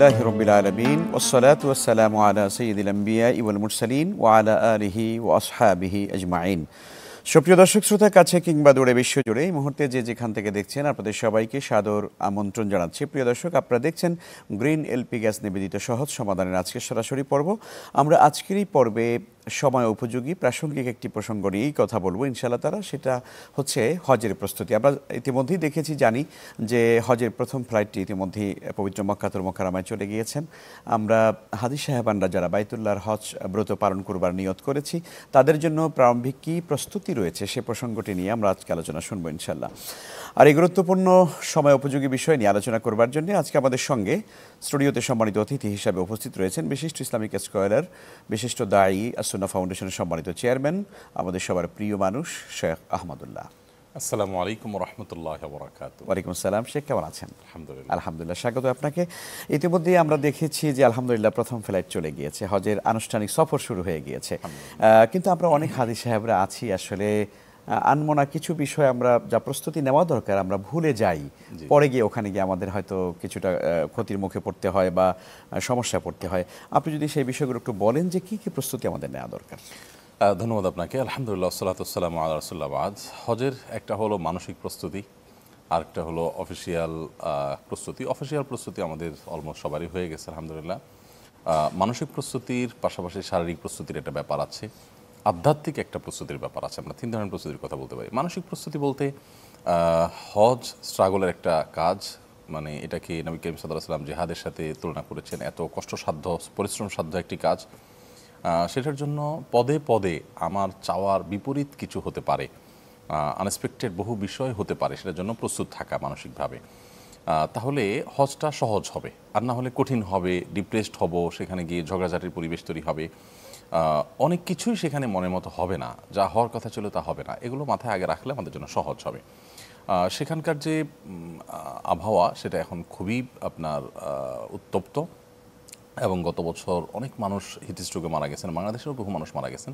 আলহামদুলিল্লাহি রাব্বিল আলামিন ওয়াসসালাতু ওয়াসসালামু আলা সাইয়্যিদিল আমবিয়াই ওয়াল মুরসালিন ওয়া আলা আলিহি ওয়া আসহাবিহি আজমাইন। সুপ্রিয় দর্শক শ্রোতা, কাছে কিংবা দূরে বিশ্বজুড়ে এই মুহূর্তে যে যেখান থেকে দেখছেন আপনাদের সবাইকে সাদর আমন্ত্রণ জানাচ্ছি। প্রিয় দর্শক, আপনারা দেখছেন গ্রিন এলপি গ্যাস নিবেদিত সহজ সমাধানের আজকের সরাসরি পর্ব। আমরা আজকের এই পর্বে সময় উপযোগী প্রাসঙ্গিক একটি প্রসঙ্গ নিয়েই কথা বলবো ইনশাআল্লাহ তাআলা। সেটা হচ্ছে হজের প্রস্তুতি। আমরা ইতিমধ্যেই দেখেছি, জানি যে হজের প্রথম ফ্লাইটটি ইতিমধ্যেই পবিত্র মক্কাতুল মুকাররমায় চলে গিয়েছেন। আমরা হাজী সাহেবানরা যারা বাইতুল্লাহর হজ ব্রত পালন করবার নিয়ত করেছি, তাদের জন্য প্রারম্ভিক কী প্রস্তুতি রয়েছে সে প্রসঙ্গটি নিয়ে আমরা আজকে আলোচনা শুনবো ইনশাআল্লাহ। আর এই গুরুত্বপূর্ণ সময় উপযোগী বিষয় নিয়ে আলোচনা করবার জন্য আজকে আমাদের সঙ্গে স্টুডিওতে সম্মানিত অতিথি হিসাবে উপস্থিত রয়েছেন বিশিষ্ট ইসলামিক স্কলার, বিশিষ্ট দায়ী আসুন্নাহ ফাউন্ডেশনের সম্মানিত চেয়ারম্যান, আমাদের সবার প্রিয় মানুষ শেখ আহমদুল্লাহ। আসসালামু আলাইকুম ওয়া রাহমাতুল্লাহি ওয়া বারাকাতুহু। ওয়ালাইকুম আসসালাম। শেখ, কেমন আছেন? আলহামদুলিল্লাহ। আলহামদুলিল্লাহ, স্বাগত আপনাকে। ইতিমধ্যেই আমরা দেখেছি যে আলহামদুলিল্লাহ প্রথম ফ্লাইট চলে গিয়েছে, হজের আনুষ্ঠানিক সফর শুরু হয়ে গিয়েছে। কিন্তু আমরা অনেক হাজী সাহেবরা আছি আসলে আনমনা কিছু বিষয় আমরা যা প্রস্তুতি নেওয়া দরকার আমরা ভুলে যাই, পরে গিয়ে ওখানে গিয়ে আমাদের হয়তো কিছুটা ক্ষতির মুখে পড়তে হয় বা সমস্যা পড়তে হয়। আপনি যদি সেই বিষয়গুলো একটু বলেন যে কী কী প্রস্তুতি আমাদের নেওয়া দরকার। ধন্যবাদ আপনাকে। আলহামদুলিল্লাহ, সালাতু ওয়াসসালামু আলা রাসূলিল্লাহ। বাদ হজের একটা হলো মানসিক প্রস্তুতি, আরেকটা হলো অফিসিয়াল প্রস্তুতি। অফিসিয়াল প্রস্তুতি আমাদের অলমোস্ট সবারই হয়ে গেছে আলহামদুলিল্লাহ। মানসিক প্রস্তুতির পাশাপাশি শারীরিক প্রস্তুতির একটা ব্যাপার আছে, আধ্যাত্মিক একটা প্রস্তুতির ব্যাপার আছে। আমরা তিন ধরনের প্রস্তুতির কথা বলতে পারি। মানসিক প্রস্তুতি বলতে হজ স্ট্রাগলের একটা কাজ, মানে এটাকে নবী করিম সাল্লাল্লাহু আলাইহি ওয়াসাল্লাম জিহাদের সাথে তুলনা করেছেন। এত কষ্টসাধ্য পরিশ্রম সাধ্য একটি কাজ, সেটার জন্য পদে পদে আমার চাওয়ার বিপরীত কিছু হতে পারে, আনএক্সপেক্টেড বহু বিষয় হতে পারে, সেটার জন্য প্রস্তুত থাকা মানসিকভাবে। তাহলে হজটা সহজ হবে, আর না হলে কঠিন হবে, ডিপ্রেসড হব, সেখানে গিয়ে ঝগড়াঝাটির পরিবেশ তৈরি হবে, অনেক কিছুই সেখানে মনের মতো হবে না, যা হওয়ার কথা ছিল তা হবে না। এগুলো মাথায় আগে রাখলে আমাদের জন্য সহজ হবে। সেখানকার যে আবহাওয়া সেটা এখন খুবই আপনার উত্তপ্ত, এবং গত বছর অনেক মানুষ হিটস্ট্রোকে মারা গেছেন, বাংলাদেশেরও বহু মানুষ মারা গেছেন।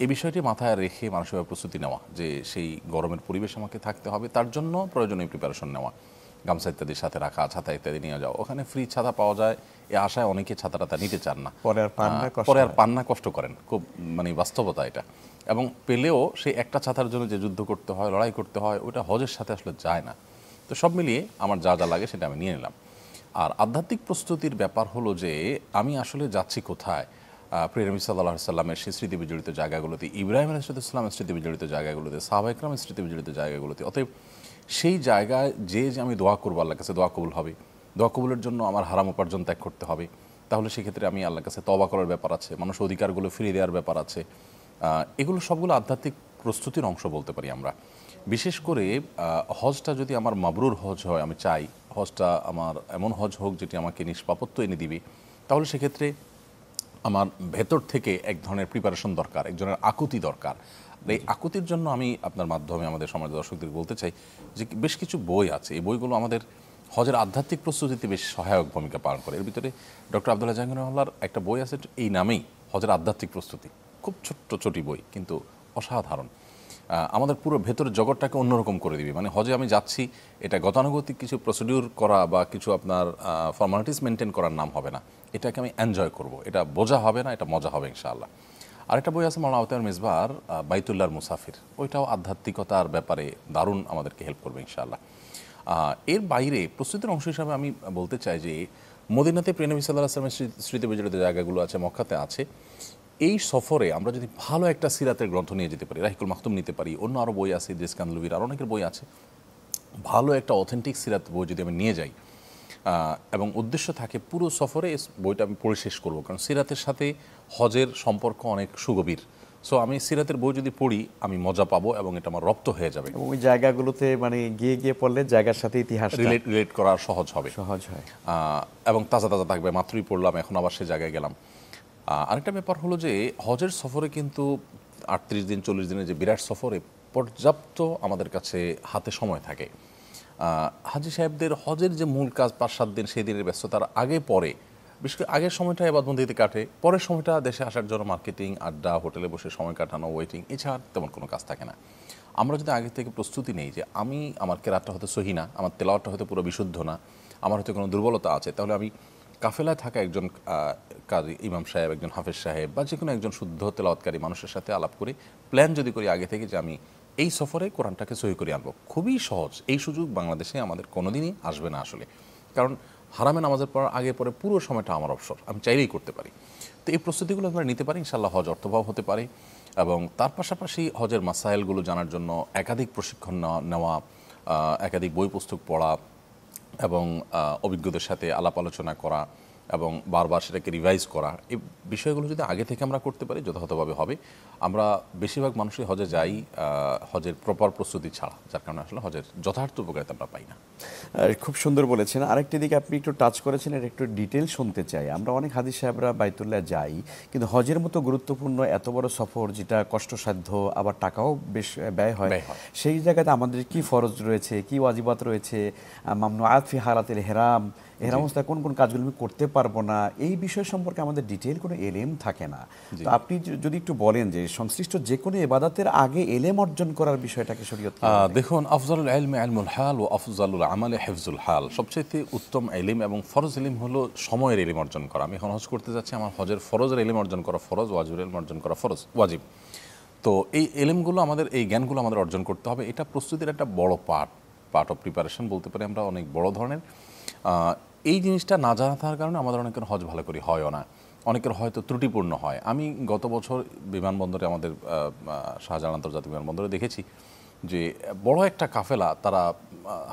এই বিষয়টি মাথায় রেখে মানসিকভাবে প্রস্তুতি নেওয়া যে সেই গরমের পরিবেশ আমাকে থাকতে হবে, তার জন্য প্রয়োজনীয় প্রিপারেশন নেওয়া, গামছা ইত্যাদির সাথে রাখা, ছাতা ইত্যাদি নিয়ে যাওয়া। ওখানে ফ্রি ছাতা পাওয়া যায়, এ আশায় অনেকে ছাতা টাতা নিতে চান না, পরে আর পান্না কষ্ট করেন, খুব মানে বাস্তবতা এটা। এবং পেলেও সেই একটা ছাতার জন্য যে যুদ্ধ করতে হয়, লড়াই করতে হয়, ওটা হজের সাথে আসলে যায় না। তো সব মিলিয়ে আমার যা যা লাগে সেটা আমি নিয়ে নিলাম। আর আধ্যাত্মিক প্রস্তুতির ব্যাপার হলো যে আমি আসলে যাচ্ছি কোথায়, প্রিয় নবী সাল্লাল্লাহু আলাইহি ওয়াসাল্লামের সেই স্মৃতি বিজড়িত জায়গাগুলোতে, ইব্রাহিম আলাইহিস সালামের স্মৃতি বিজড়িত জায়গাগুলোতে, সাহাবা ইকরামের স্মৃতি বিজড়িত জায়গাগুলোতে। অতএব সেই জায়গায় যে আমি দোয়া করবো, আল্লাহর কাছে দোয়া কবুল হবে, দোয়া কবুলের জন্য আমার হারাম উপার্জন ত্যাগ করতে হবে। তাহলে সেক্ষেত্রে আমি আল্লাহর কাছে তওবা করার ব্যাপার আছে, মানুষ অধিকারগুলো ফিরিয়ে দেওয়ার ব্যাপার আছে। এগুলো সবগুলো আধ্যাত্মিক প্রস্তুতির অংশ বলতে পারি আমরা। বিশেষ করে হজটা যদি আমার মাবরুর হজ হয়, আমি চাই হজটা আমার এমন হজ হোক যেটি আমাকে নিষ্পাপত্য এনে দিবে, তাহলে সেক্ষেত্রে আমার ভেতর থেকে এক ধরনের প্রিপারেশন দরকার, এক ধরনের আকুতি দরকার। এই আকুতির জন্য আমি আপনার মাধ্যমে আমাদের সমাজ দর্শকদের বলতে চাই যে বেশ কিছু বই আছে, এই বইগুলো আমাদের হজের আধ্যাত্মিক প্রস্তুতিতে বেশ সহায়ক ভূমিকা পালন করে। এর ভিতরে ডক্টর আব্দুল্লাহ জাহাঙ্গীর রহমাল্লাহর একটা বই আছে এই নামেই, হজের আধ্যাত্মিক প্রস্তুতি। খুব ছোট্ট ছোটি বই, কিন্তু অসাধারণ, আমাদের পুরো ভেতরের জগৎটাকে অন্যরকম করে দিবে। মানে হজে আমি যাচ্ছি, এটা গতানুগতিক কিছু প্রসিডিউর করা বা কিছু আপনার ফর্মালিটিস মেনটেন করার নাম হবে না, এটাকে আমি এনজয় করব, এটা বোঝা হবে না, এটা মজা হবে ইনশাআল্লাহ। আরেকটা বই আছে মাওলানা আওতার মেজবার বাইতুল্লাহর মুসাফির, ওইটাও আধ্যাত্মিকতার ব্যাপারে দারুণ আমাদেরকে হেল্প করবে ইনশাআল্লাহ। এর বাইরে প্রস্তুতির অংশ হিসাবে আমি বলতে চাই যে মদিনাতে প্রিয় নবী সাল্লাল্লাহু আলাইহি ওয়াসাল্লামের স্মৃতি বিজড়িত জায়গাগুলো আছে, মক্কাতে আছে। এই সফরে আমরা যদি ভালো একটা সিরাতের গ্রন্থ নিয়ে যেতে পারি, রাহিকুল মাখতুম নিতে পারি, অন্য আরও বই আছে, ইদ্রিস কান্দলবির আর অনেকের বই আছে, ভালো একটা অথেন্টিক সিরাত বই যদি আমি নিয়ে যাই এবং উদ্দেশ্য থাকে পুরো সফরে বইটা আমি পড়ে শেষ করবো, কারণ সিরাতের সাথে হজের সম্পর্ক অনেক সুগভীর। সো আমি সিরাতের বই যদি পড়ি আমি মজা পাবো এবং এটা আমার রপ্ত হয়ে যাবে। ওই জায়গাগুলোতে মানে গিয়ে গিয়ে পড়লে জায়গার সাথে ইতিহাস রিলেট করা সহজ হবে, সহজ হয় এবং তাজা তাজা থাকবে, মাত্রই পড়লাম এখন আবার সে জায়গায় গেলাম। আরেকটা ব্যাপার হলো যে হজের সফরে কিন্তু 38 দিন 40 দিনের যে বিরাট সফরে পর্যাপ্ত আমাদের কাছে হাতে সময় থাকে। হাজী সাহেবদের হজের যে মূল কাজ 5-7 দিন, সেই দিনের ব্যস্ততার আগে পরে, বিশেষ করে আগের সময়টা এবাদবন্দিতে কাটে, পরের সময়টা দেশে আসার জন্য মার্কেটিং, আড্ডা, হোটেলে বসে সময় কাটানো, ওয়েটিং, এছাড়া তেমন কোনো কাজ থাকে না। আমরা যদি আগে থেকে প্রস্তুতি নেই যে আমি আমার কেরাতটা হয়তো সহি না, আমার তেলাওয়াতটা হয়তো পুরো বিশুদ্ধ না, আমার হয়তো কোনো দুর্বলতা আছে, তাহলে আমি কাফেলায় থাকা একজন কারি ইমাম সাহেব, একজন হাফেজ সাহেব বা যে কোনো একজন শুদ্ধ তেলাওয়াতকারী মানুষের সাথে আলাপ করে প্ল্যান যদি করি আগে থেকে যে আমি এই সফরে কোরআনটাকে সহি করে আনবো, খুবই সহজ। এই সুযোগ বাংলাদেশে আমাদের কোনোদিনই আসবে না আসলে, কারণ হারামে নামাজের পর আগে পরে পুরো সময়টা আমার অবসর, আমি চাইলেই করতে পারি। তো এই প্রস্তুতিগুলো আমরা নিতে পারি, ইনশাআল্লাহ হজ অর্থবহ হতে পারে। এবং তার পাশাপাশি হজের মাসাইলগুলো জানার জন্য একাধিক প্রশিক্ষণ নেওয়া, একাধিক বই পুস্তক পড়া এবং অভিজ্ঞদের সাথে আলাপ আলোচনা করা এবং বারবার সেটাকে রিভাইজ করা, এই বিষয়গুলো যদি আগে থেকে আমরা করতে পারি যথাযথভাবে হবে। আমরা বেশিরভাগ মানুষই হজে যাই হজের প্রপার প্রস্তুতি ছাড়া, যার কারণে আসলে হজের যথার্থ উপকারিতা আমরা পাই না। খুব সুন্দর বলেছেন। আরেকটি দিকে আপনি একটু টাচ করেছেন, এটা একটু ডিটেল শুনতে চাই। আমরা অনেক হাজি সাহেবরা বাইতুল্লাহ যাই, কিন্তু হজের মতো গুরুত্বপূর্ণ এত বড় সফর যেটা কষ্টসাধ্য, আবার টাকাও বেশ ব্যয় হয়, সেই জায়গাতে আমাদের কি ফরজ রয়েছে, কি ওয়াজিবাত রয়েছে, মামনুআত ফি হালাতিল ইহরাম, এহরাম অবস্থায় কোন কোন কাজগুলো আমি করতে পারবো না, এই বিষয় সম্পর্কে আমাদের ডিটেল কোনো এলেম থাকে না। তো আপনি যদি একটু বলেন যে সংশ্লিষ্ট যে কোনো ইবাদতের আগে এলেম অর্জন করার বিষয়টাকে শরীয়ত দেখুন, আফজালুল ইলমি ইলমুল হাল ওয়া আফজালুল আমালি হিফজুল হাল। সবচেয়ে উত্তম ইলম এবং ফরজ ইলম হলো সময়ের ইলম অর্জন করা। আমি এখন হজ করতে যাচ্ছি, আমার হজের ফরজের ইলম অর্জন করা ফরজ, ওয়াজিবের ইলম অর্জন করা ফরজ ওয়াজিব। তো এই এলিমগুলো আমাদের, এই জ্ঞানগুলো আমাদের অর্জন করতে হবে। এটা প্রস্তুতির একটা বড় পার্ট অফ প্রিপারেশন বলতে পারি আমরা, অনেক বড় ধরনের। এই জিনিসটা না জানা থাকার কারণে আমাদের অনেকের হজ ভালো করে হয়ও না, অনেকের হয়তো ত্রুটিপূর্ণ হয়। আমি গত বছর বিমানবন্দরে, আমাদের শাহজালাল আন্তর্জাতিক বিমানবন্দরে দেখেছি যে বড় একটা কাফেলা, তারা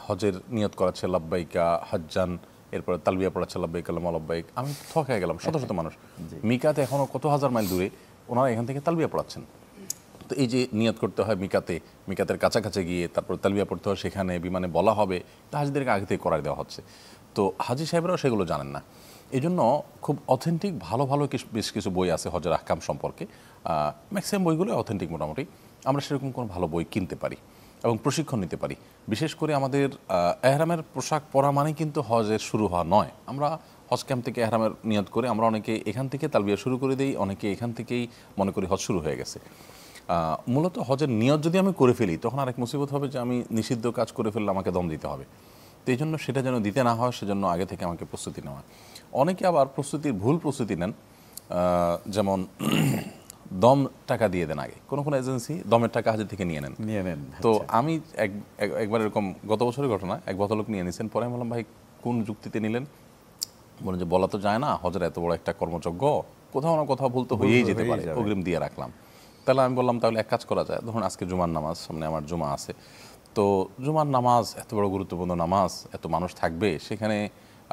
হজের নিয়ত করাচ্ছে লাব্বাইকা হজ্জান, এরপরে তালবিয়া পড়াচ্ছে লাব্বাইক আল্লাহুম্মা লাব্বাইক। আমি থকে গেলাম, শত শত মানুষ মিকাতে, এখনও কত হাজার মাইল দূরে ওনারা এখান থেকে তালবিয়া পড়াচ্ছেন। তো এই যে নিয়ত করতে হয় মিকাতের কাছাকাছি গিয়ে তারপর তালবিয়া পড়তে হয়, সেখানে বিমানে বলা হবে, তা হাজিদেরকে আগে থেকে করার দেওয়া হচ্ছে। তো হাজি সাহেবরাও সেগুলো জানেন না। এই জন্য খুব অথেন্টিক ভালো বেশ কিছু বই আছে হজের আহকাম সম্পর্কে, ম্যাক্সিমাম বইগুলো অথেন্টিক মোটামুটি। আমরা সেরকম কোনো ভালো বই কিনতে পারি এবং প্রশিক্ষণ নিতে পারি। বিশেষ করে আমাদের এহরামের পোশাক পরা মানে কিন্তু হজের শুরু হওয়া নয়। আমরা হজ ক্যাম্প থেকে এহরামের নিয়ত করে আমরা অনেকে এখান থেকে তালবিয়া শুরু করে দিই, অনেকে এখান থেকেই মনে করি হজ শুরু হয়ে গেছে। মূলত হজের নিয়ত যদি আমি করে ফেলি, তখন আরেক মুসিবত হবে যে আমি নিষিদ্ধ কাজ করে ফেললে আমাকে দম দিতে হবে। তো এই জন্য সেটা যেন দিতে না হয়, সেজন্য আগে থেকে আমাকে প্রস্তুতি নেওয়া। অনেকে আবার ভুল প্রস্তুতি নেন, যেমন দম টাকা দিয়ে দেন আগে, কোনো এজেন্সি দমের টাকা হাজির থেকে নিয়ে নেন। তো আমি একবার এরকম, গত বছরের ঘটনা, এক ভদ্রলোক নিয়ে নিয়েছেন। পরে আমি বললাম, ভাই কোন যুক্তিতে নিলেন? বলেন যে বলা তো যায় না, হজের এত বড় একটা কর্মযজ্ঞ, কোথাও না কোথাও ভুল তো হয়েই যেতে পারে, অগ্রিম দিয়ে রাখলাম। তাহলে আমি বললাম, তাহলে এক কাজ করা যায়, ধরুন আজকে জুমার নামাজ, সামনে আমার জুমা আছে, তো জুমার নামাজ এত বড় গুরুত্বপূর্ণ নামাজ, এত মানুষ থাকবে, সেখানে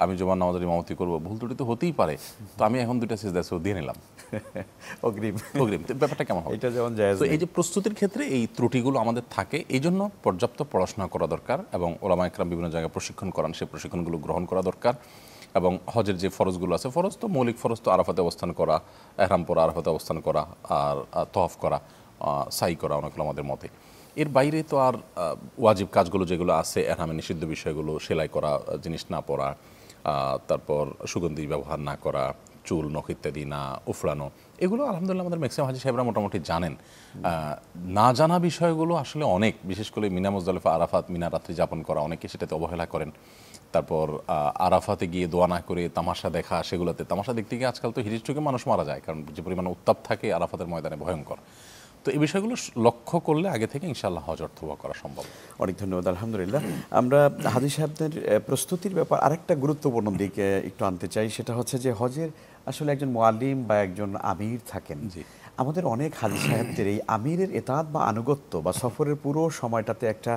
আমি জুমার নামাজের ইমামতি করবো, ভুল ত্রুটি তো হতেই পারে, তো আমি এখন 2টা সিজদা দিয়ে নিলাম অগ্রিম। ব্যাপারটা কেমন হবে? তো এই যে প্রস্তুতির ক্ষেত্রে এই ত্রুটিগুলো আমাদের থাকে, এই জন্য পর্যাপ্ত পড়াশোনা করা দরকার এবং ওলামা ইকরাম বিভিন্ন জায়গায় প্রশিক্ষণ করান, সেই প্রশিক্ষণগুলো গ্রহণ করা দরকার। এবং হজের যে ফরজগুলো আছে, ফরজ তো মৌলিক ফরজ তো আরাফাতে অবস্থান করা, এহরাম পরা, আরাফাতে অবস্থান করা, আর তওয়াফ করা, সাই করা অনেকগুলো আমাদের মতে। এর বাইরে তো আর ওয়াজিব কাজগুলো যেগুলো আছে, এহরামে নিষিদ্ধ বিষয়গুলো, সেলাই করা জিনিস না পরা, তারপর সুগন্ধি ব্যবহার না করা, চুল নখ ইত্যাদি না উফড়ানো, এগুলো আলহামদুলিল্লাহ আমাদের ম্যাক্সিমাম হাজি সাহেবরা মোটামুটি জানেন। না জানা বিষয়গুলো আসলে অনেক, বিশেষ করে মিনা মুজদালিফা আরাফাত, মিনা রাত্রি যাপন করা, অনেকে সেটাতে অবহেলা করেন। তারপর আরাফাতে গিয়ে দোয়া না করে তামাশা দেখা, সেগুলোতে তামাশা দেখতে গিয়ে আজকাল তো হিরির চোখে মানুষ মারা যায়, কারণ যে পরিমাণে উত্তাপ থাকে আরাফাতের ময়দানে ভয়ঙ্কর। তো এই বিষয়গুলো লক্ষ্য করলে আগে থেকে ইনশাআল্লাহ হজ অর্থবহ করা সম্ভব। অনেক ধন্যবাদ। আলহামদুলিল্লাহ। আমরা হাজি সাহেবদের প্রস্তুতির ব্যাপার আরেকটা গুরুত্বপূর্ণ দিকে একটু আনতে চাই, সেটা হচ্ছে যে হজের আসলে একজন মুআল্লিম বা একজন আমির থাকেন। আমাদের অনেক হাজি সাহেবদের এই আমিরের এতাত বা আনুগত্য বা সফরের পুরো সময়টাতে একটা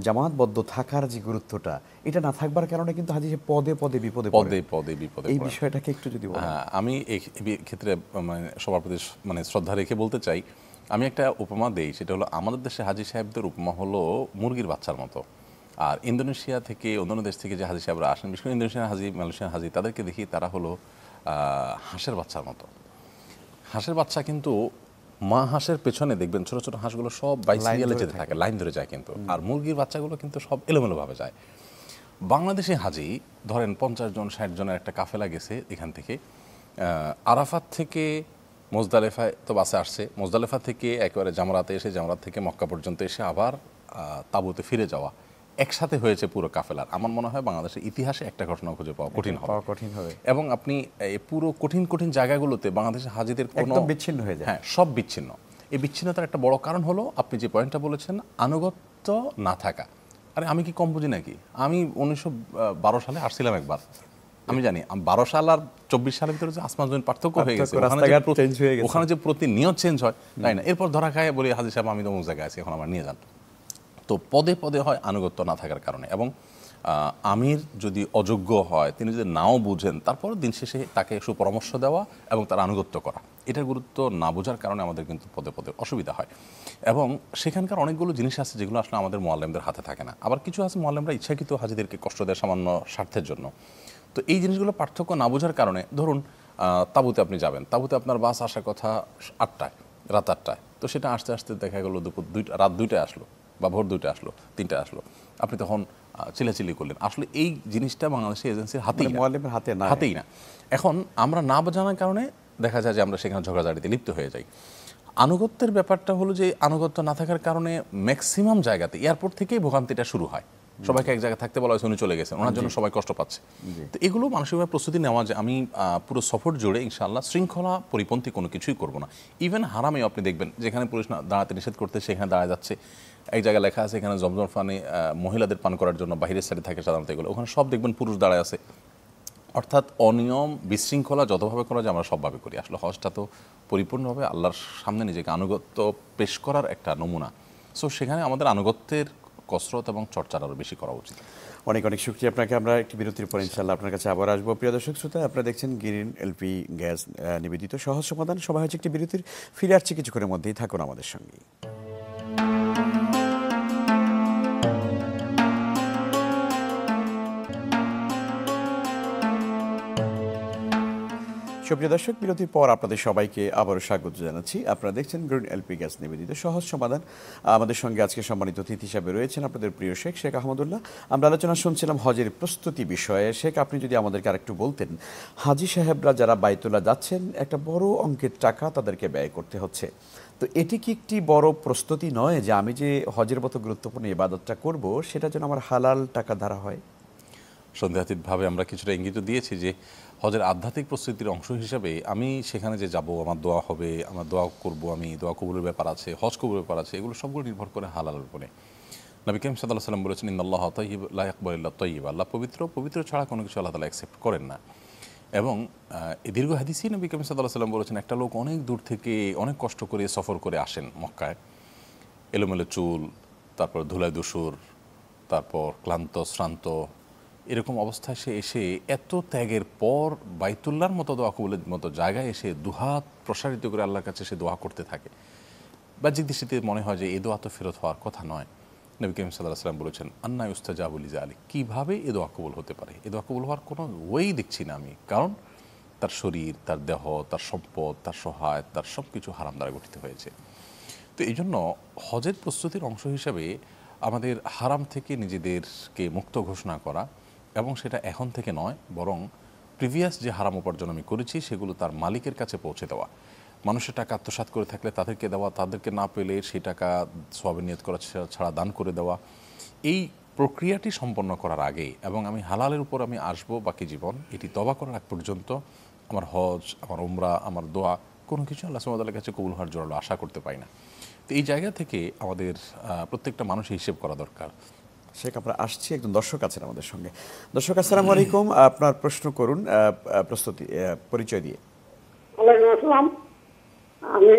জামাতবদ্ধ থাকার যে গুরুত্বটা, এটা না থাকবার কারণে কিন্তু হাজি সাহেব পদে পদে বিপদে এই বিষয়টাকে একটু যদি বলেন। আমি এই ক্ষেত্রে সবার প্রতি শ্রদ্ধা রেখে বলতে চাই, আমি একটা উপমা দেই, সেটা হলো আমাদের দেশে হাজি সাহেবদের উপমা হলো মুরগির বাচ্চার মতো। আর ইন্দোনেশিয়া থেকে, অন্যান্য দেশ থেকে যে হাজি সাহেবরা আসেন, বিশেষ করে ইন্দোনেশিয়ান হাজি, মালয়েশিয়ান হাজি, তাদেরকে দেখি তারা হলো হাঁসের বাচ্চার মতো। হাঁসের বাচ্চা কিন্তু মা হাঁসের পেছনে দেখবেন ছোট ছোট হাঁসগুলো সব বাইসাইকেলে যেতে থাকে, লাইন ধরে যায় কিন্তু, আর মুরগির বাচ্চাগুলো কিন্তু সব এলোমেলোভাবে যায়। বাংলাদেশে হাজি ধরেন 50 জন 60 জনের একটা কাফেলা গেছে এখান থেকে, আরাফাত থেকে মুজদালিফায় তো বাসে আসছে, মুজদালিফা থেকে একেবারে জামরাতে এসে, জামরাত থেকে মক্কা পর্যন্ত এসে আবার তাঁবুতে ফিরে যাওয়া, একসাথে হয়েছে পুরো কাফেলার, আমার মনে হয় বাংলাদেশের ইতিহাসে একটা ঘটনা খুঁজে পাওয়া কঠিন হবে। এবং আপনি এই পুরো কঠিন কঠিন জায়গাগুলোতে বাংলাদেশের হাজিদের কোনো একদম বিচ্ছিন্ন হয়ে যায়। হ্যাঁ, সব বিচ্ছিন্ন। এই বিচ্ছিন্নতার একটা বড় কারণ হলো আপনি যে পয়েন্টটা বলেছেন, আনুগত্য না থাকা। আরে আমি কি কম বুঝি নাকি? আমি 1912 সালে আসছিলাম একবার, আমি জানি 12 সাল আর 24 সালের ভিতরে যে আসমান জমিন পার্থক্য হয়ে গেছে, ওখানে যে প্রতিনিয়ত চেঞ্জ হয় তাই না। এরপর ধরা খায় বলি হাজির সাহেব আমি তো অমুক জায়গায় আছি, এখন আমার নিয়ে যান। তো পদে পদে হয় আনুগত্য না থাকার কারণে। এবং আমির যদি অযোগ্য হয়, তিনি যদি নাও বুঝেন, তারপর দিন শেষে তাকে সুপরামর্শ দেওয়া এবং তার আনুগত্য করা, এটার গুরুত্ব না বোঝার কারণে আমাদের কিন্তু পদে পদে অসুবিধা হয়। এবং সেখানকার অনেকগুলো জিনিস আছে যেগুলো আসলে আমাদের মুআল্লিমদের হাতে থাকে না। আবার কিছু আছে মুআল্লিমরা ইচ্ছাকৃত হাজিদেরকে কষ্ট দেয় সামান্য স্বার্থের জন্য। তো এই জিনিসগুলো পার্থক্য না বোঝার কারণে, ধরুন তাঁবুতে আপনি যাবেন, তাঁবুতে আপনার বাস আসার কথা 8টায়, রাত 8টায়, তো সেটা আসতে আসতে দেখা গেলো রাত 2টায় আসলো, বা ভোর 2টায় আসলো, 3টায় আসলো, আপনি তখন চিল্লাচিল্লি করলেন। আসলে এই জিনিসটা বাংলাদেশের এজেন্সির হাতেই না। এখন আমরা না জানার কারণে দেখা যায় যে আমরা সেখানে ঝগড়াঝাড়িতে লিপ্ত হয়ে যাই। আনুগত্যের ব্যাপারটা হলো যে আনুগত্য না থাকার কারণে ম্যাক্সিমাম জায়গাতে এয়ারপোর্ট থেকেই ভোগান্তিটা শুরু হয়। সবাইকে এক জায়গায় থাকতে বলা হয়েছে, উনি চলে গেছেন, ওনার জন্য সবাই কষ্ট পাচ্ছে। তো এগুলো মানসিকভাবে প্রস্তুতি নেওয়া যে আমি পুরো সফর জুড়ে ইনশাআল্লাহ শৃঙ্খলা পরিপন্থী কোনো কিছুই করব না। ইভেন হারামেও আপনি দেখবেন যেখানে পুলিশ না দাঁড়াতে নিষেধ করতে, সেখানে দাঁড়ায় যাচ্ছে। এক জায়গায় লেখা আছে এখানে জমজম পানি মহিলাদের পান করার জন্য বাহিরের সাইডে থাকে সাধারণত, এগুলো ওখানে সব দেখবেন পুরুষ দাঁড়ায় আছে। অর্থাৎ অনিয়ম বিশৃঙ্খলা যতভাবে করা যায় আমরা সবভাবে করি। আসলে হজটা তো পরিপূর্ণভাবে আল্লাহর সামনে নিজেকে আনুগত্য পেশ করার একটা নমুনা। সো সেখানে আমাদের আনুগত্যের কসরত এবং চর্চার আরও বেশি করা উচিত। অনেক অনেক শুকরিয়া আপনাকে। আমরা একটি বিরতির পর ইনশাআল্লাহ আপনার কাছে আবার আসবো। প্রিয় দর্শক শ্রোতা, আপনারা দেখছেন গ্রিন এলপি গ্যাস নিবেদিত সহজ সমাধান। সবাই হচ্ছে একটি বিরতির, ফিরে আসছি কিছুক্ষণের মধ্যেই, থাকুন আমাদের সঙ্গে। সুপ্রিয় দর্শক, বিরতির পর আপনাদের সবাইকে আবারও স্বাগত জানাচ্ছি। আপনারা দেখছেন গ্রিন এলপি গ্যাস নিবেদিত সহজ সমাধান। আমাদের সঙ্গে আজকে সম্মানিত অতিথি হিসাবে রয়েছেন আপনাদের প্রিয় শেখ আহমদুল্লাহ। আমরা আলোচনা শুনছিলাম হজের প্রস্তুতি বিষয়ে। শেখ, আপনি যদি আমাদেরকে আরেকটু বলতেন, হাজি সাহেবরা যারা বাইতুল্লাহ যাচ্ছেন, একটা বড় অঙ্কের টাকা তাদেরকে ব্যয় করতে হচ্ছে, তো এটি কি একটি বড় প্রস্তুতি নয় যে আমি যে হজের মতো গুরুত্বপূর্ণ ইবাদতটা করব, সেটা যেন আমার হালাল টাকা দ্বারা হয়? সন্দেহাতীতভাবে আমরা কিছুটা ইঙ্গিত দিয়েছি যে হজের আধ্যাত্মিক প্রস্তুতির অংশ হিসাবে আমি সেখানে যে যাব, আমার দোয়া হবে, আমার দোয়া করব, আমি দোয়া কবুলের ব্যাপার আছে, হজ কবুলের ব্যাপার আছে, এগুলো সবগুলো নির্ভর করে হালালের উপরে। নবী করিম সাল্লাল্লাহু আলাইহি ওয়াসাল্লাম বলেছেন, ইন্নাল্লাহ তাইয়্যিব লা ইয়াকবালু ইল্লা তাইয়্যিব, আল্লাহ পবিত্র ছাড়া কোনো কিছু আল্লাহ তাআলা অ্যাকসেপ্ট করেন না। এবং এই দীর্ঘ হাদিসেই নবী করিম সাল্লাল্লাহু আলাইহি ওয়াসাল্লাম বলেছেন, একটা লোক অনেক দূর থেকে অনেক কষ্ট করে সফর করে আসেন মক্কায়, এলোমেলো চুল, তারপর ধুলায় দুসুর, তারপর ক্লান্ত শ্রান্ত, এরকম অবস্থায় সে এসে এত ত্যাগের পর বাইতুল্লাহর মতো দোয়া কবুলের মতো জায়গায় এসে দুহাত প্রসারিত করে আল্লাহর কাছে সে দোয়া করতে থাকে। বাহ্যিক দৃষ্টিতে মনে হয় যে এই দোয়া তো ফেরত হওয়ার কথা নয়। নবী করিম সাল্লাল্লাহু আলাইহি ওয়াসাল্লাম বলেছেন, আন্না ইউস্তাজাবু লিযালিক, কীভাবে এ দোয়া কবুল হতে পারে? এ দোয়া কবুল হওয়ার কোনো ওয়েই দেখছি না আমি, কারণ তার শরীর, তার দেহ, তার সম্পদ, তার সহায়, তার সব কিছু হারাম দ্বারা গঠিত হয়েছে। তো এই জন্য হজের প্রস্তুতির অংশ হিসাবে আমাদের হারাম থেকে নিজেদেরকে মুক্ত ঘোষণা করা, এবং সেটা এখন থেকে নয়, বরং প্রিভিয়াস যে হারাম উপার্জন আমি করেছি সেগুলো তার মালিকের কাছে পৌঁছে দেওয়া। মানুষের টাকা আত্মসাৎ করে থাকলে তাদেরকে দেওয়া, তাদেরকে না পেলে সেই টাকা সওয়াবের নিয়ত করা ছাড়া দান করে দেওয়া। এই প্রক্রিয়াটি সম্পন্ন করার আগে, এবং আমি হালালের উপর আমি আসবো বাকি জীবন, এটি তওবা করার আগ পর্যন্ত আমার হজ, আমার উমরা, আমার দোয়া কোনো কিছু আল্লাহ সুবহানাহু ওয়া তাআলার কাছে কবুল হওয়ার জন্য আশা করতে পারি না। তো এই জায়গা থেকে আমাদের প্রত্যেকটা মানুষের হিসেব করা দরকার। শেখ, আমরা আসছি, একজন দর্শক আছেন আমাদের সঙ্গে। দর্শক, আসসালামু আলাইকুম, আপনার প্রশ্ন করুন প্রস্তুতি পরিচয় দিয়ে। ওয়ালাইকুম আসসালাম। আমি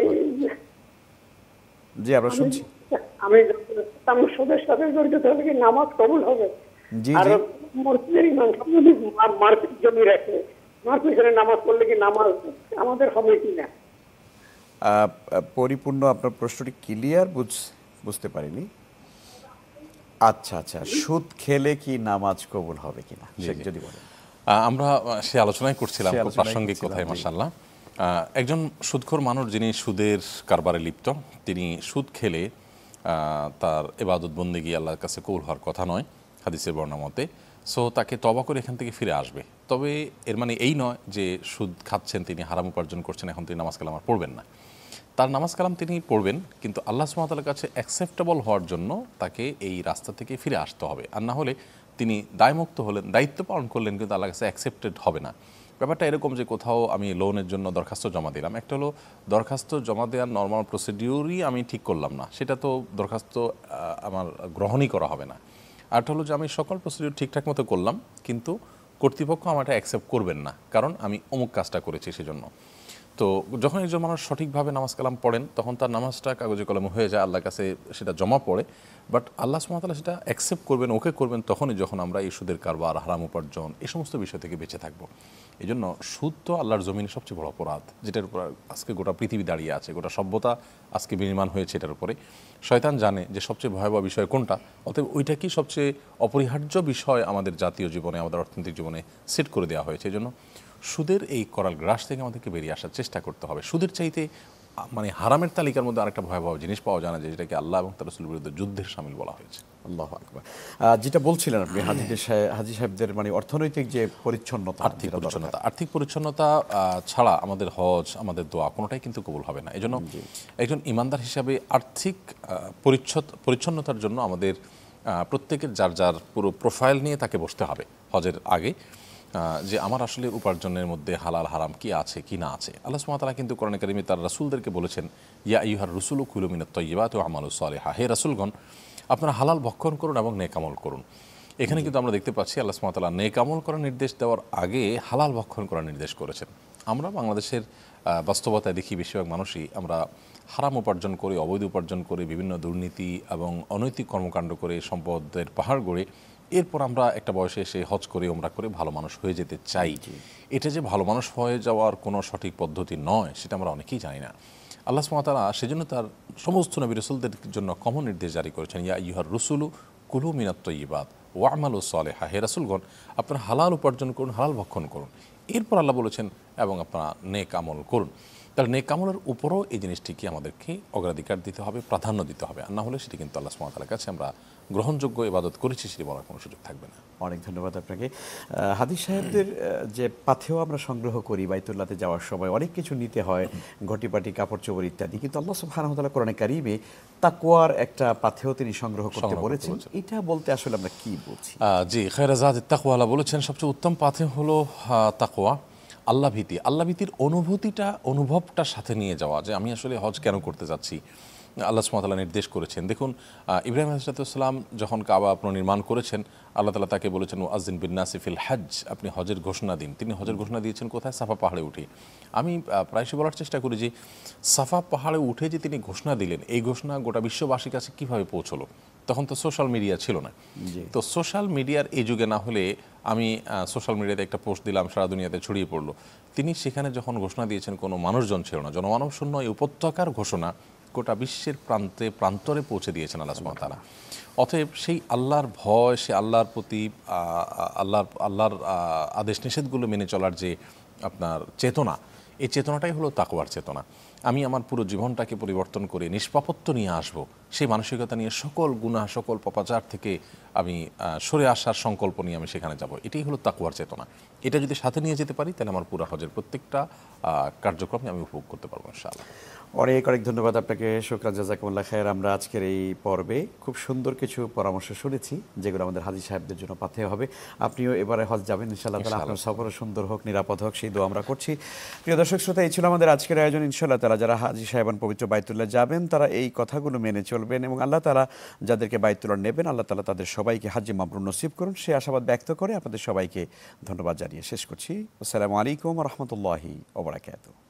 জি, আমরা শুনছি। আমি মসজিদের সাথে জড়িত থাকলে কি নামাজ কবুল হবে? জি আর জি, মসজিদের ইমাম সাহেব যদি মার্কেট জমি রাখে, মার্কেটে নামাজ পড়লে কি নামাজ আমাদের হবে কি না? পরিপূর্ণ আপনার প্রশ্নটি ক্লিয়ার বুঝতে পারিনি। আচ্ছা আচ্ছা, সুদ খেলে কি নামাজ কবুল হবে কিনা, শেখ যদি বলেন। আমরা সে আলোচনাই করছিলাম, খুব প্রাসঙ্গিক কথাই, মাশাআল্লাহ। একজন সুদখোর মানুষ যিনি সুদের কারবারে লিপ্ত, তিনি সুদ খেলে তার ইবাদত বন্দেগী আল্লাহর কাছে কবুল হওয়ার কথা নয় হাদিসের বর্ণনা মতে। সো তাকে তওবা করে এখান থেকে ফিরে আসবে। তবে এর মানে এই নয় যে সুদ খাচ্ছেন তিনি, হারাম উপার্জন করছেন, এখন তিনি নামাজ কালাম আর পড়বেন না। তার নামাজ কালাম তিনি পড়বেন, কিন্তু আল্লাহ সুবহানাহু ওয়া তাআলার কাছে অ্যাকসেপ্টেবল হওয়ার জন্য তাকে এই রাস্তা থেকে ফিরে আসতে হবে। আর না হলে তিনি দায়মুক্ত হলেন, দায়িত্ব পালন করলেন, কিন্তু আল্লাহর কাছে অ্যাকসেপ্টেড হবে না। ব্যাপারটা এরকম যে কোথাও আমি লোনের জন্য দরখাস্ত জমা দিলাম, একটা হলো দরখাস্ত জমা দেওয়ার নর্মাল প্রসিডিউরই আমি ঠিক করলাম না, সেটা তো দরখাস্ত আমার গ্রহণই করা হবে না। আরটা হলো যে আমি সকল প্রসিডিউর ঠিকঠাক মতো করলাম, কিন্তু কর্তৃপক্ষ আমারটা অ্যাকসেপ্ট করবেন না, কারণ আমি অমুক কাজটা করেছি সেজন্য। তো যখন একজন মানুষ সঠিকভাবে নামাজ কালাম পড়েন, তখন তার নামাজটা কাগজে কলমে হয়ে যায়, আল্লাহর কাছে সেটা জমা পড়ে। বাট আল্লাহ সুবহানাহু ওয়া তাআলা সেটা অ্যাকসেপ্ট করবেন, ওকে করবেন তখনই যখন আমরা এই সুদের কারবার, হারাম উপার্জন, এই সমস্ত বিষয় থেকে বেঁচে থাকবো। এই জন্য সুদ তো আল্লাহর জমিনে সবচেয়ে বড় অপরাধ, যেটার উপর আজকে গোটা পৃথিবী দাঁড়িয়ে আছে, গোটা সভ্যতা আজকে বিনির্মাণ হয়েছে এটার উপরে। শয়তান জানে যে সবচেয়ে ভয়াবহ বিষয় কোনটা, অতএব ওইটাকেই সবচেয়ে অপরিহার্য বিষয় আমাদের জাতীয় জীবনে, আমাদের অর্থনৈতিক জীবনে সেট করে দেওয়া হয়েছে। এই জন্য সুদের এই করাল গ্রাস থেকে আমাদেরকে বেরিয়ে আসার চেষ্টা করতে হবে। সুদের চাইতে মানে হারামের তালিকার মধ্যে আরেকটা ভয়াবহ জিনিস পাওয়া যায় না, যেটাকে আল্লাহ এবং তার রাসূলের বিরুদ্ধে যুদ্ধের শামিল বলা হয়েছে। আল্লাহু আকবার। যেটা বলছিলেন আপনি হাজী সাহেবদের মানে অর্থনৈতিক যে পরিচ্ছন্নতা, আর্থিক পরিচ্ছন্নতা ছাড়া আমাদের হজ, আমাদের দোয়া কোনোটাই কিন্তু কবুল হবে না। এজন্য একজন ইমানদার হিসাবে আর্থিক পরিচ্ছন্নতার জন্য আমাদের প্রত্যেকের যার যার পুরো প্রোফাইল নিয়ে তাকে বসতে হবে হজের আগে, যে আমার আসলে উপার্জনের মধ্যে হালাল হারাম কি আছে কি না আছে। আল্লাহ সুবহানাহু ওয়া তাআলা কিন্তু কোরআনে কারিমে তার রাসূলদেরকে বলেছেন, ইয়া আইয়ুহার রুসুলু কুলু মিনাত তাইয়্যিবাতি ওয়া আমালু সালিহা, হে রাসূলগণ আপনারা হালাল ভক্ষণ করুন এবং নেক আমল করুন। এখানে কিন্তু আমরা দেখতে পাচ্ছি আল্লাহ সুবহানাহু ওয়া তাআলা নেক আমল করার নির্দেশ দেওয়ার আগে হালাল ভক্ষণ করার নির্দেশ করেছেন। আমরা বাংলাদেশের বাস্তবতায় দেখি বেশিরভাগ মানুষই আমরা হারাম উপার্জন করে, অবৈধ উপার্জন করে, বিভিন্ন দুর্নীতি এবং অনৈতিক কর্মকাণ্ড করে, সম্পদের পাহাড় গড়ে এরপর আমরা একটা বয়সে এসে হজ করে, ওমরা করে ভালো মানুষ হয়ে যেতে চাই। এটা যে ভালো মানুষ হয়ে যাওয়ার কোনো সঠিক পদ্ধতি নয়, সেটা আমরা অনেকেই জানি না। আল্লাহ সুবহানাহু ওয়া তাআলা সেজন্য তার সমস্ত নবী রাসূলদের জন্য কমন নির্দেশ জারি করেছেন, ইয়া আইয়ুহার রুসুলু কুলু মিনাত তাইয়্যিবাত ওয়া আমালু সালিহা, হে রাসূলগণ আপনারা হালাল উপার্জন করুন, হালাল ভক্ষণ করুন। এরপর আল্লাহ বলেছেন এবং আপনারা নেক আমল করুন। তাহলে নেক আমলের উপরও এই জিনিসটিকে আমাদেরকে অগ্রাধিকার দিতে হবে, প্রাধান্য দিতে হবে, আর না হলে সেটি কিন্তু আল্লাহ সুবহানাহু ওয়া তাআলার কাছে আমরা গ্রহণযোগ্য ইবাদত করেছি সেটি বলার কোনো সুযোগ থাকবে না। অনেক ধন্যবাদ আপনাকে। হাদী সাহেবদের যে পাথেও আমরা সংগ্রহ করি বাইতুল্লাহতে যাওয়ার সময়, অনেক কিছু নিতে হয়, ঘটিপাটি, কাপড় চোপড় ইত্যাদি, কিন্তু আল্লাহ সুবহানাহু ওয়া তাআলা কোরআনে কারিমে তাকওয়ার একটা পাথেও তিনি সংগ্রহ করতে বলেছেন। এটা বলতে আসলে আমরা কি বলছি? জি, খায়রা যাতিত তাকওয়া, আল্লাহ বলেছেন সবচেয়ে উত্তম পাথেও হলো তাকওয়া, আল্লাহ ভীতি। আল্লাহ ভীতির অনুভবটার সাথে নিয়ে যাওয়া, যে আমি আসলে হজ কেন করতে যাচ্ছি, আল্লাহ সুবহানাহু ওয়া তাআলা নির্দেশ করেছেন। দেখুন ইব্রাহিম আলাইহিস সালাম যখন কাবা পুনর্নির্মাণ করেছেন, আল্লাহ তাআলা তাকে বলেছেন ওয়াজ্জিন বিন-নাসি ফিল হজ, আপনি হজের ঘোষণা দিন। তিনি হজের ঘোষণা দিয়েছেন কোথায়? সাফা পাহাড়ে উঠে। আমি প্রায়শই বলার চেষ্টা করি যে সাফা পাহাড়ে উঠে যে তিনি ঘোষণা দিলেন, এই ঘোষণা গোটা বিশ্ববাসীর কাছে কীভাবে পৌঁছলো? তখন তো সোশ্যাল মিডিয়া ছিল না। তো সোশ্যাল মিডিয়ার এই যুগে না হলে আমি সোশ্যাল মিডিয়াতে একটা পোস্ট দিলাম, সারা দুনিয়াতে ছড়িয়ে পড়লো। তিনি সেখানে যখন ঘোষণা দিয়েছেন কোনো মানুষজন ছিল না, জনমানব শূন্য এই উপত্যকার ঘোষণা গোটা বিশ্বের প্রান্তে প্রান্তরে পৌঁছে দিয়েছেন আল্লাহ সুবহানাহু ওয়া তাআলা। অতএব সেই আল্লাহর ভয়, সে আল্লাহর প্রতি আল্লাহর আদেশ নিষেধগুলো মেনে চলার যে আপনার চেতনা, এই চেতনাটাই হলো তাকওয়ার চেতনা। আমি আমার পুরো জীবনটাকে পরিবর্তন করে নিষ্পাপত্ব নিয়ে আসব, সেই মানসিকতা নিয়ে সকল গুনাহ, সকল পাপাচার থেকে আমি সরে আসার সংকল্প নিয়ে আমি সেখানে যাব, এটাই হলো তাকওয়ার চেতনা। এটা যদি সাথে নিয়ে যেতে পারি, তাহলে আমার পুরো হজের প্রত্যেকটা কার্যক্রমে আমি উপভোগ করতে পারবো ইনশাআল্লাহ। অনেক অনেক ধন্যবাদ আপনাকে, শুকরান, জাযাকুমুল্লাহ খায়ের। আমরা আজকের এই পর্বে খুব সুন্দর কিছু পরামর্শ শুনেছি, যেগুলো আমাদের হাজী সাহেবদের জন্য পাথেয় হবে। আপনিও এবারে হজ যাবেন ইনশাআল্লাহ তাআলা, আপনার সফরও সুন্দর হোক, নিরাপদ হোক, সেই দোয়া আমরা করছি। প্রিয় দর্শক শ্রোতা, এই ছিল আমাদের আজকের আয়োজন। ইনশাআল্লাহ তাআলা যারা হাজী সাহেবান পবিত্র বাইতুল্লাহ যাবেন, তারা এই কথাগুলো মেনে চলবেন, এবং আল্লাহ তাআলা যাদেরকে বাইতুল্লাহ নেবেন, আল্লাহ তাআলা তাদের সবাইকে হাজ্জে মাবরুর নসিব করুন, সে আশাবাদ ব্যক্ত করে আপনাদের সবাইকে ধন্যবাদ জানিয়ে শেষ করছি। আসসালামু আলাইকুম ওয়া রাহমাতুল্লাহি ওয়া বারাকাতুহু।